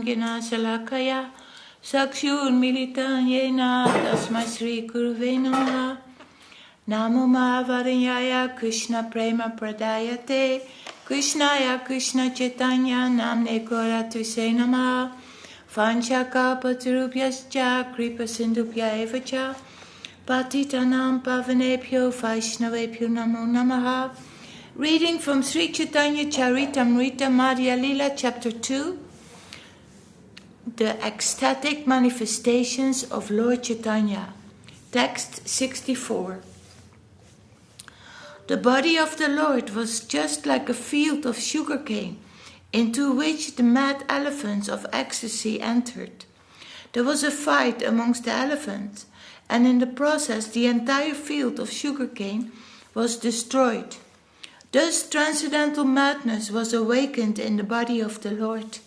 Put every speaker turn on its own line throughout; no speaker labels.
Gina Salakaya Sakshun Militan Yena Tasmai Sri Gurave Namaha Namo Mahavadanyaya Krishna Prema Pradayate Krishnaya Krishna Chaitanya Namne Goratuse Namaha Vanchakalpatarubhyascha Kripa Sindhubhya Evacha Patitanam Pavanebhyo Vaishnavebhyo Namo Namaha. Reading from Sri Caitanya-caritāmṛta Madhya-līlā chapter 2, the ecstatic manifestations of Lord Chaitanya. Text 64. The body of the Lord was just like a field of sugarcane, into which the mad elephants of ecstasy entered. There was a fight amongst the elephants, and in the process the entire field of sugarcane was destroyed. Thus transcendental madness was awakened in the body of the Lord,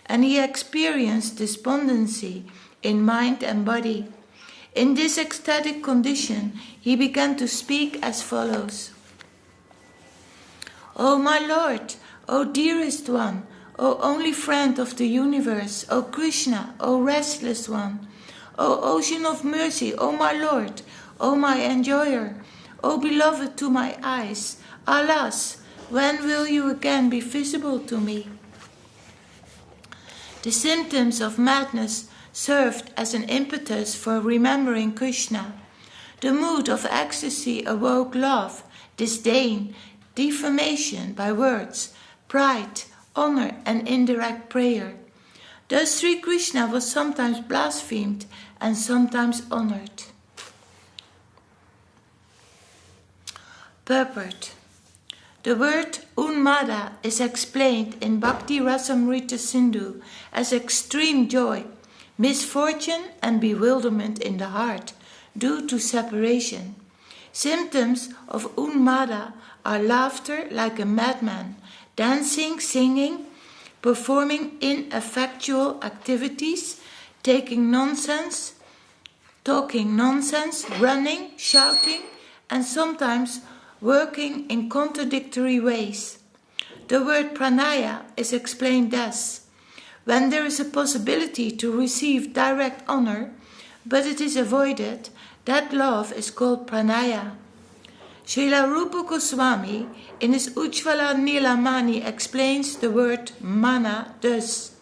and he experienced despondency in mind and body. In this ecstatic condition, he began to speak as follows. O my Lord, O dearest one, O only friend of the universe, O Krishna, O restless one, O ocean of mercy, O my Lord, O my enjoyer, O beloved to my eyes, alas, when will you again be visible to me? The symptoms of madness served as an impetus for remembering Krishna. The mood of ecstasy awoke love, disdain, defamation by words, pride, honor, and indirect prayer. Thus Sri Krishna was sometimes blasphemed and sometimes honored. Purport. The word Unmada is explained in Bhakti Rasamrita Sindhu as extreme joy, misfortune and bewilderment in the heart due to separation. Symptoms of Unmada are laughter like a madman, dancing, singing, performing ineffectual activities, talking nonsense, running, shouting, and sometimes working in contradictory ways. The word pranaya is explained thus: when there is a possibility to receive direct honor, but it is avoided, that love is called pranaya. Śrīla Rupa Gosvāmī in his Ujjvala Nilamani explains the word mana thus: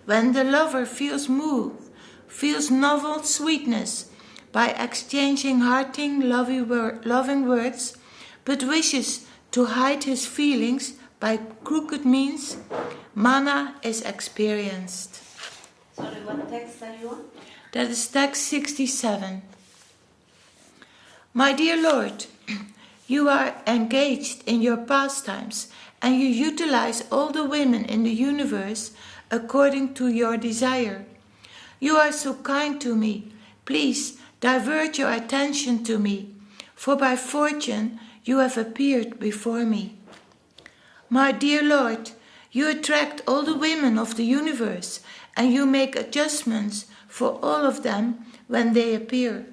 when the lover feels moved, feels novel sweetness by exchanging hearty loving words, but wishes to hide his feelings by crooked means, mana is experienced.
Sorry, what text are you on?
That is text 67. My dear Lord, you are engaged in your pastimes and you utilize all the women in the universe according to your desire. You are so kind to me. Please divert your attention to me, for by fortune you have appeared before me. My dear Lord, you attract all the women of the universe and you make adjustments for all of them when they appear.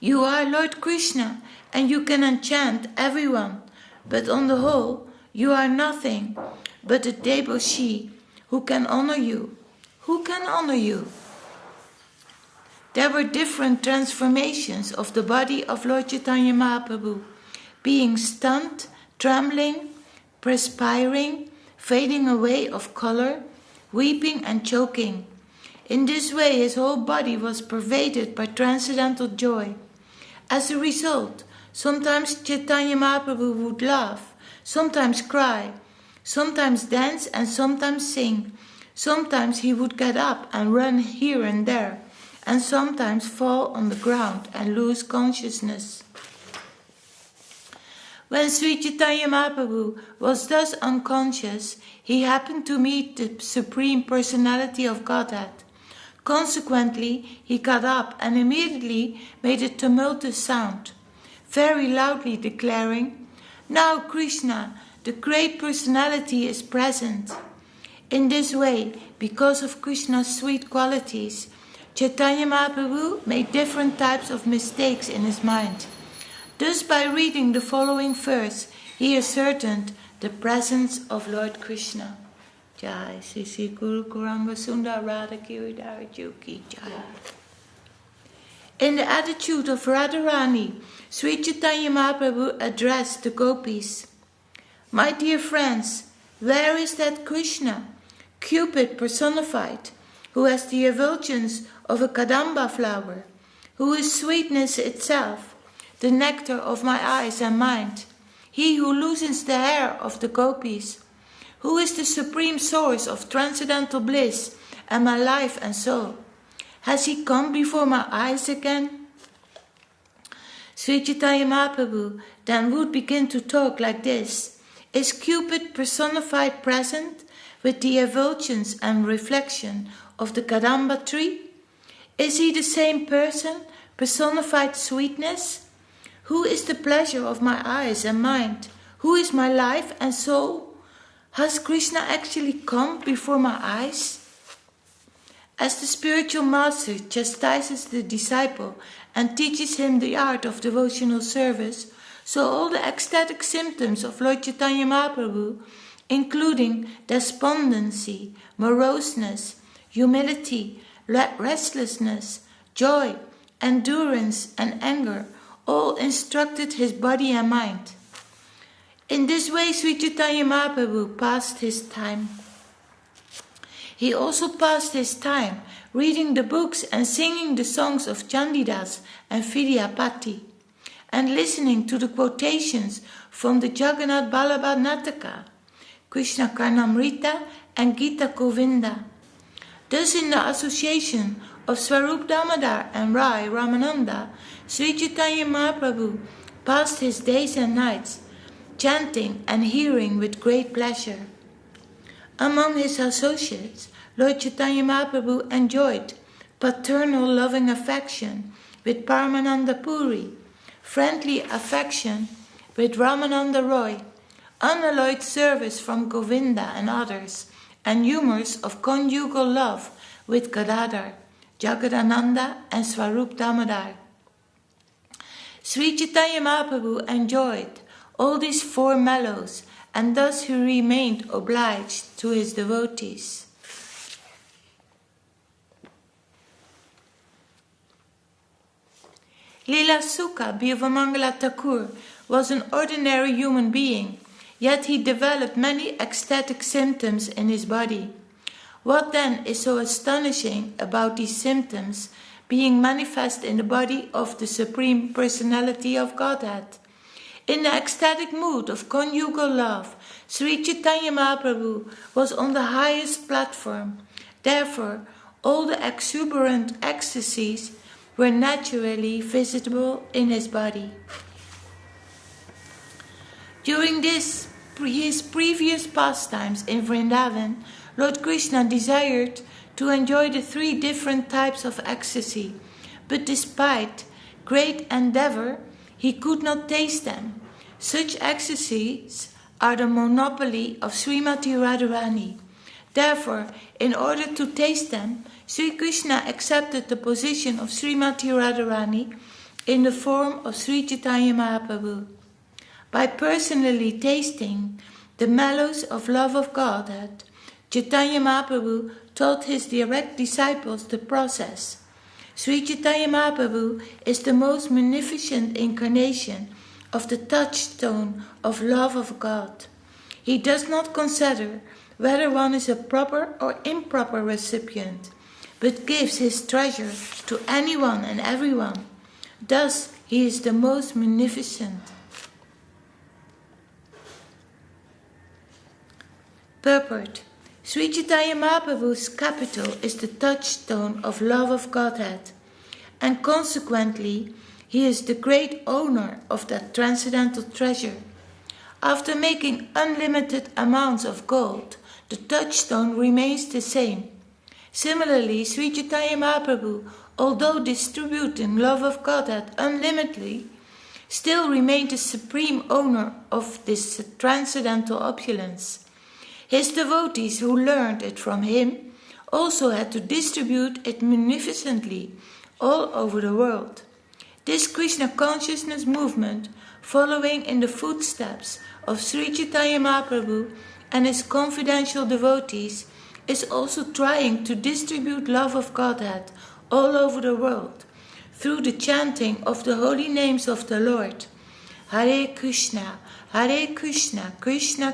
You are Lord Krishna and you can enchant everyone, but on the whole you are nothing but a debauchee who can honor you. Who can honor you? There were different transformations of the body of Lord Chaitanya Mahaprabhu, being stunned, trembling, perspiring, fading away of color, weeping and choking. In this way his whole body was pervaded by transcendental joy. As a result, sometimes Chaitanya Mahaprabhu would laugh, sometimes cry, sometimes dance and sometimes sing. Sometimes he would get up and run here and there, and sometimes fall on the ground and lose consciousness. When Sri Chaitanya Mahaprabhu was thus unconscious, he happened to meet the Supreme Personality of Godhead. Consequently, he got up and immediately made a tumultuous sound, very loudly declaring, "Now Krishna, the Great Personality, is present." In this way, because of Krishna's sweet qualities, Chaitanya Mahaprabhu made different types of mistakes in his mind. Thus, by reading the following verse, he ascertained the presence of Lord Krishna. Jai Sri Sri Guru Gauranga Sundar Radha Kavirāja Ki Jai. In the attitude of Radharani, Sri Chaitanya Mahaprabhu addressed the gopis. My dear friends, where is that Krishna, Cupid personified, who has the effulgence of a kadamba flower, who is sweetness itself, the nectar of my eyes and mind, he who loosens the hair of the gopis, who is the supreme source of transcendental bliss and my life and soul? Has he come before my eyes again? Sri Chaitanya Mahaprabhu then would begin to talk like this. Is Cupid personified present with the effulgence and reflection of the Kadamba tree? Is he the same person, personified sweetness? Who is the pleasure of my eyes and mind? Who is my life and soul? Has Krishna actually come before my eyes? As the spiritual master chastises the disciple and teaches him the art of devotional service, so all the ecstatic symptoms of Lord Chaitanya Mahaprabhu, including despondency, moroseness, humility, restlessness, joy, endurance, and anger, all instructed his body and mind. In this way, Sri Chaitanya Mahaprabhu passed his time. He also passed his time reading the books and singing the songs of Chandidas and Vidyapati, and listening to the quotations from the Jagannath Ballabha Nataka, Caitanya-caritāmṛta and Gita Govinda. Thus, in the association of Swarup Damodar and Rai Ramananda, Sri Chaitanya Mahaprabhu passed his days and nights, chanting and hearing with great pleasure. Among his associates, Lord Chaitanya Mahaprabhu enjoyed paternal loving affection with Paramananda Puri, friendly affection with Ramananda Roy, unalloyed service from Govinda and others, and humours of conjugal love with Gadadhar, Jagadananda and Swarup Damodar. Sri Chaitanya Mahaprabhu enjoyed all these four mellows, and thus he remained obliged to his devotees. Lila Sukha Bhivamangala Thakur was an ordinary human being, yet he developed many ecstatic symptoms in his body. What then is so astonishing about these symptoms being manifest in the body of the Supreme Personality of Godhead? In the ecstatic mood of conjugal love, Sri Chaitanya Mahaprabhu was on the highest platform. Therefore, all the exuberant ecstasies were naturally visible in his body. During his previous pastimes in Vrindavan, Lord Krishna desired to enjoy the three different types of ecstasy, but despite great endeavor, he could not taste them. Such ecstasies are the monopoly of Srimati Radharani. Therefore, in order to taste them, Sri Krishna accepted the position of Srimati Radharani in the form of Sri Chaitanya Mahaprabhu. By personally tasting the mellows of love of Godhead, Chaitanya Mahaprabhu taught his direct disciples the process. Sri Chaitanya Mahaprabhu is the most magnificent incarnation of the touchstone of love of God. He does not consider whether one is a proper or improper recipient, but gives his treasure to anyone and everyone. Thus, he is the most magnificent. Purport. Sri Chaitanya Mahaprabhu's capital is the touchstone of love of Godhead, and consequently, he is the great owner of that transcendental treasure. After making unlimited amounts of gold, the touchstone remains the same. Similarly, Sri Chaitanya Mahaprabhu, although distributing love of Godhead unlimitedly, still remained the supreme owner of this transcendental opulence. His devotees who learned it from him also had to distribute it magnificently all over the world. This Krishna consciousness movement, following in the footsteps of Sri Chaitanya Mahaprabhu, and his confidential devotees, is also trying to distribute love of Godhead all over the world through the chanting of the holy names of the Lord. Hare Krishna, Krishna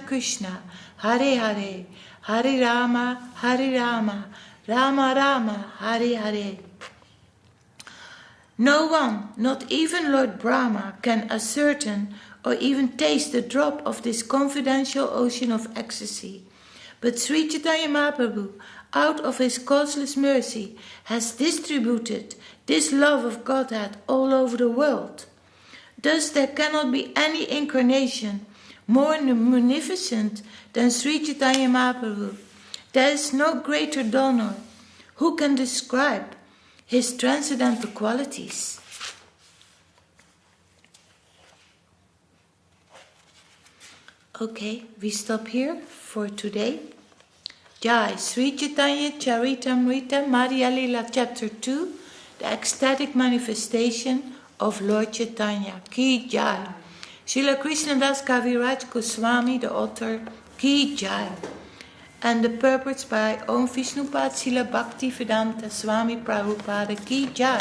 Krishna, Hare Hare, Hare Rama, Rama Rama, Hare Hare. No one, not even Lord Brahma, can ascertain or even taste the drop of this confidential ocean of ecstasy. But Sri Chaitanya Mahaprabhu, out of his causeless mercy, has distributed this love of Godhead all over the world. Thus there cannot be any incarnation more munificent than Sri Chaitanya Mahaprabhu. There is no greater donor who can describe his transcendental qualities. Okay, we stop here for today. Jai Sri Caitanya-caritāmṛta, Madhya-līlā, Chapter 2, the ecstatic manifestation of Lord Chaitanya. Ki Jai. Śrīla Kṛṣṇadāsa Kavirāja Gosvāmī, the author. Ki Jai. And the purports by Om Vishnupad Srila Bhakti Vedanta Swāmī Prabhupada. Ki Jai.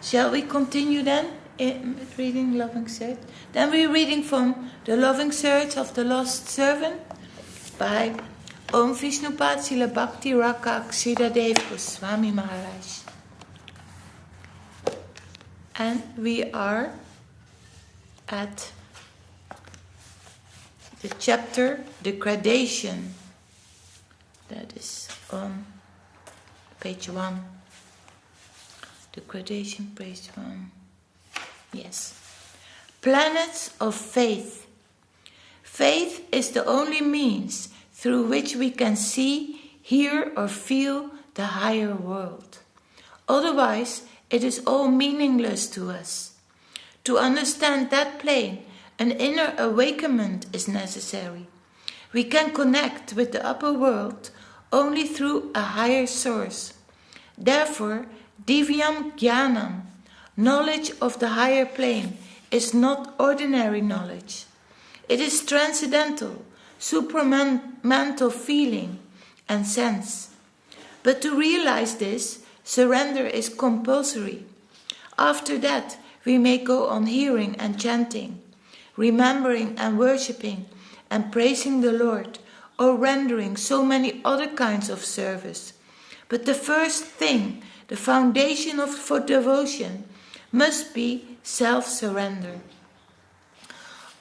Shall we continue then with reading Loving Search? Then we're reading from the Loving Search of the Lost Servant by Om Vishnupad Srila Bhakti Rakak Śrīdhar Gosvāmī Maharaj. And we are at the chapter, the gradation, that is on page 1. The gradation, page 1. Yes. Planets of faith. Faith is the only means through which we can see, hear, or feel the higher world. Otherwise, it is all meaningless to us. To understand that plane, an inner awakenment is necessary. We can connect with the upper world only through a higher source. Therefore, divyam jnanam, knowledge of the higher plane, is not ordinary knowledge. It is transcendental, supramental feeling and sense. But to realize this, surrender is compulsory. After that, we may go on hearing and chanting, remembering and worshipping and praising the Lord, or rendering so many other kinds of service. But the first thing, the foundation for devotion, must be self-surrender.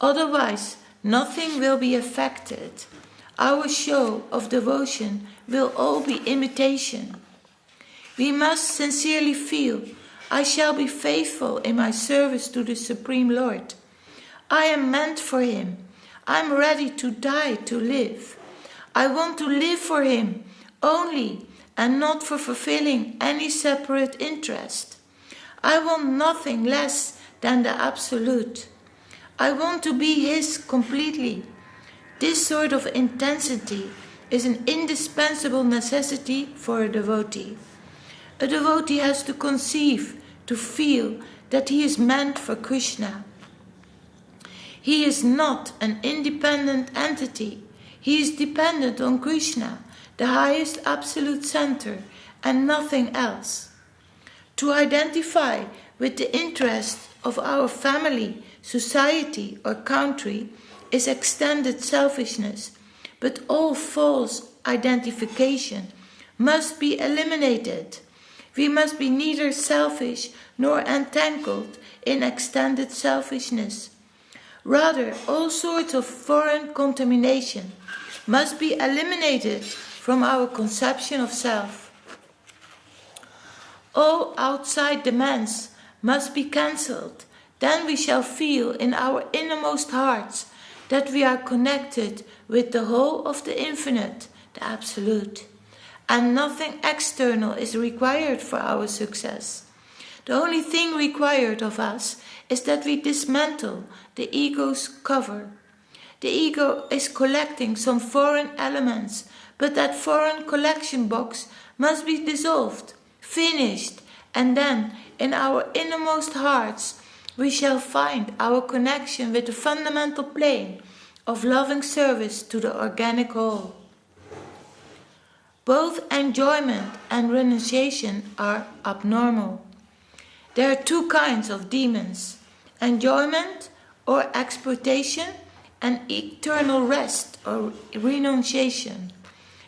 Otherwise, nothing will be affected. Our show of devotion will all be imitation. We must sincerely feel, I shall be faithful in my service to the Supreme Lord. I am meant for Him. I am ready to die to live. I want to live for Him only and not for fulfilling any separate interest. I want nothing less than the Absolute. I want to be His completely. This sort of intensity is an indispensable necessity for a devotee. A devotee has to conceive, to feel that he is meant for Krishna. He is not an independent entity. He is dependent on Krishna, the highest absolute center, and nothing else. To identify with the interest of our family, society, or country is extended selfishness, but all false identification must be eliminated. We must be neither selfish nor entangled in extended selfishness. Rather, all sorts of foreign contamination must be eliminated from our conception of self. All outside demands must be cancelled. Then we shall feel in our innermost hearts that we are connected with the whole of the infinite, the Absolute. And nothing external is required for our success. The only thing required of us is that we dismantle the ego's cover. The ego is collecting some foreign elements, but that foreign collection box must be dissolved, finished, and then in our innermost hearts we shall find our connection with the fundamental plane of loving service to the organic whole. Both enjoyment and renunciation are abnormal. There are two kinds of demons: enjoyment or exploitation, and eternal rest or renunciation.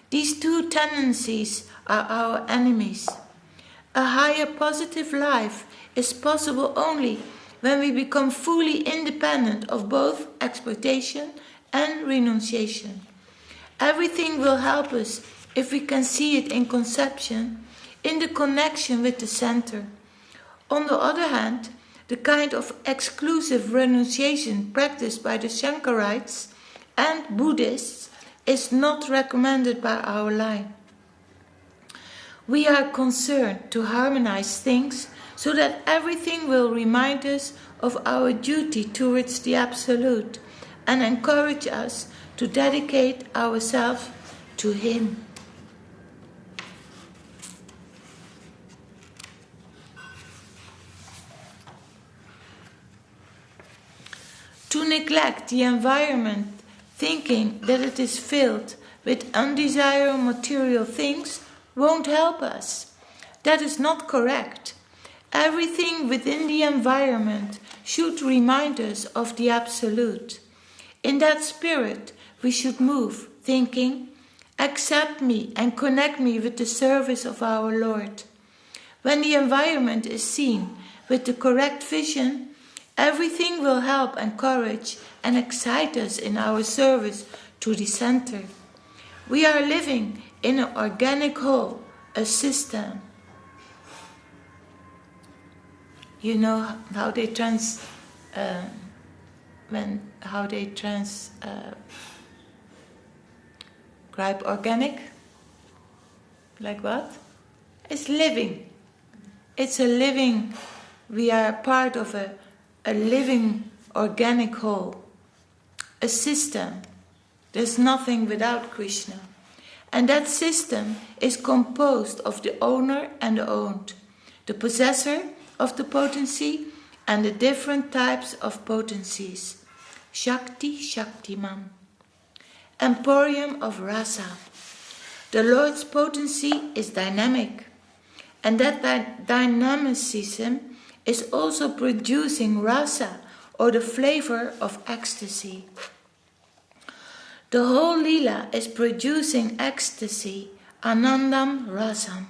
These two tendencies are our enemies. A higher positive life is possible only when we become fully independent of both exploitation and renunciation. Everything will help us if we can see it in conception, in the connection with the center. On the other hand, the kind of exclusive renunciation practiced by the Shankarites and Buddhists is not recommended by our line. We are concerned to harmonize things so that everything will remind us of our duty towards the Absolute and encourage us to dedicate ourselves to Him. To neglect the environment, thinking that it is filled with undesirable material things, won't help us. That is not correct. Everything within the environment should remind us of the Absolute. In that spirit, we should move, thinking, accept me and connect me with the service of our Lord. When the environment is seen with the correct vision, everything will help encourage and excite us in our service to the center. We are living in an organic whole, a system. You know how they transcribe organic? Like what? It's living. It's a living. We are part of a living organic whole, a system. There's nothing without Krishna. And that system is composed of the owner and the owned, the possessor of the potency and the different types of potencies. Shakti, Shaktiman. Emporium of rasa. The Lord's potency is dynamic, and that dynamicism is also producing rasa, or the flavor of ecstasy. The whole Leela is producing ecstasy, anandam rasam.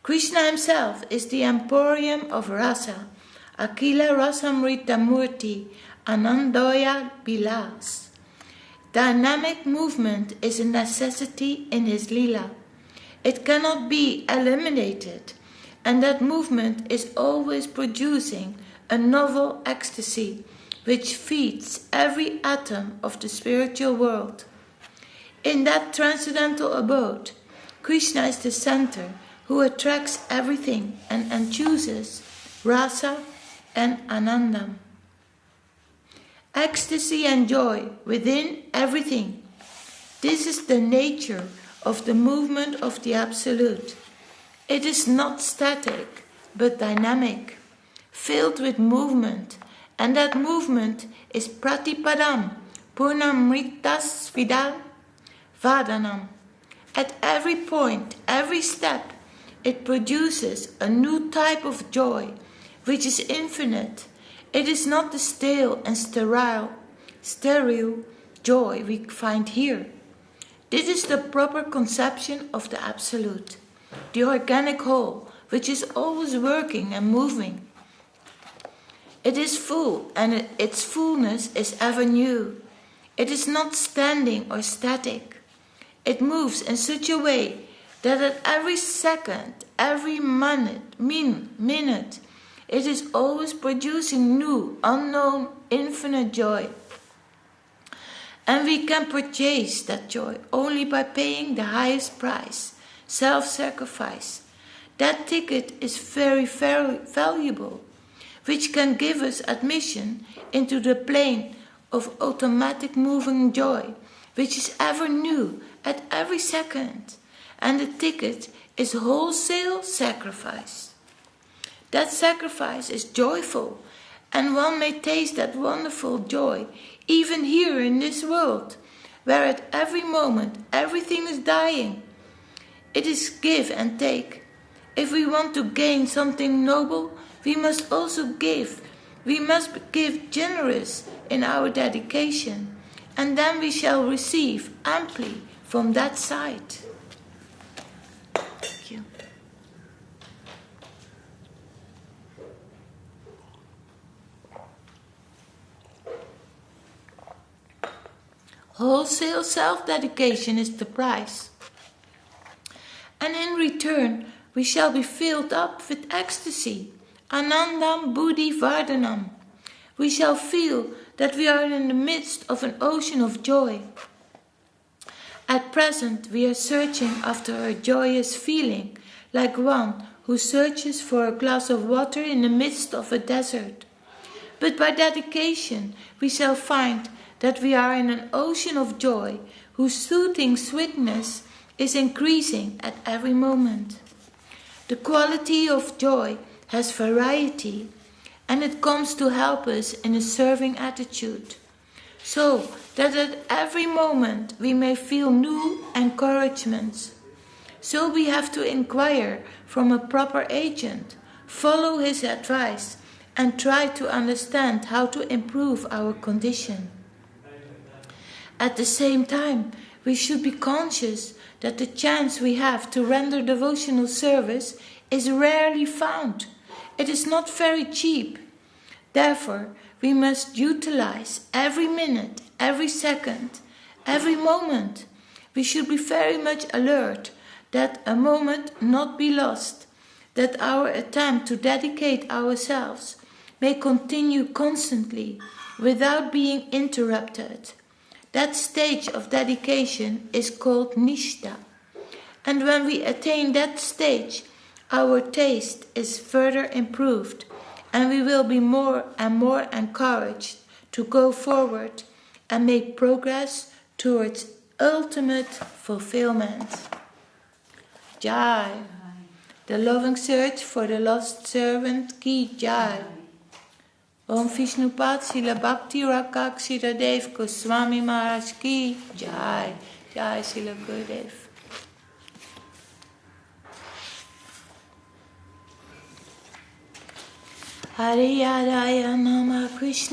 Krishna himself is the emporium of rasa, akila rasamrita murti, anandaya bilas. Dynamic movement is a necessity in his Leela. It cannot be eliminated, and that movement is always producing a novel ecstasy which feeds every atom of the spiritual world. In that transcendental abode, Krishna is the center who attracts everything and chooses rasa and anandam. Ecstasy and joy within everything. This is the nature of the movement of the Absolute. It is not static, but dynamic, filled with movement, and that movement is pratipadam, purnamritas vidam, vadanam. At every point, every step, it produces a new type of joy, which is infinite. It is not the stale and sterile joy we find here. This is the proper conception of the Absolute, the organic whole, which is always working and moving. It is full, and its fullness is ever new. It is not standing or static. It moves in such a way that at every second, every minute, it is always producing new, unknown, infinite joy. And we can purchase that joy only by paying the highest price, self-sacrifice. That ticket is very, very valuable, which can give us admission into the plane of automatic moving joy, which is ever new at every second. And the ticket is wholesale sacrifice. That sacrifice is joyful, and one may taste that wonderful joy even here in this world, where at every moment everything is dying. It is give and take. If we want to gain something noble, we must also give. We must give generous in our dedication, and then we shall receive amply from that side. Thank you. Wholesale self-dedication is the price. And in return, we shall be filled up with ecstasy, anandam buddhi vardhanam. We shall feel that we are in the midst of an ocean of joy. At present, we are searching after a joyous feeling, like one who searches for a glass of water in the midst of a desert. But by dedication, we shall find that we are in an ocean of joy, whose soothing sweetness is increasing at every moment. The quality of joy has variety, and it comes to help us in a serving attitude, so that at every moment we may feel new encouragements. So we have to inquire from a proper agent, follow his advice, and try to understand how to improve our condition. At the same time, we should be conscious that the chance we have to render devotional service is rarely found. It is not very cheap. Therefore, we must utilize every minute, every second, every moment. We should be very much alert that a moment not be lost, that our attempt to dedicate ourselves may continue constantly without being interrupted. That stage of dedication is called nishtha. And when we attain that stage, our taste is further improved, and we will be more and more encouraged to go forward and make progress towards ultimate fulfillment. Jai. The loving search for the lost servant ki jai. Om Vishnupad Srila Bhakti Rakak Śrīdhar Gosvāmī Maharaj ki jai. Jai Srila Gurudev. Hare Raya Nama Krishna.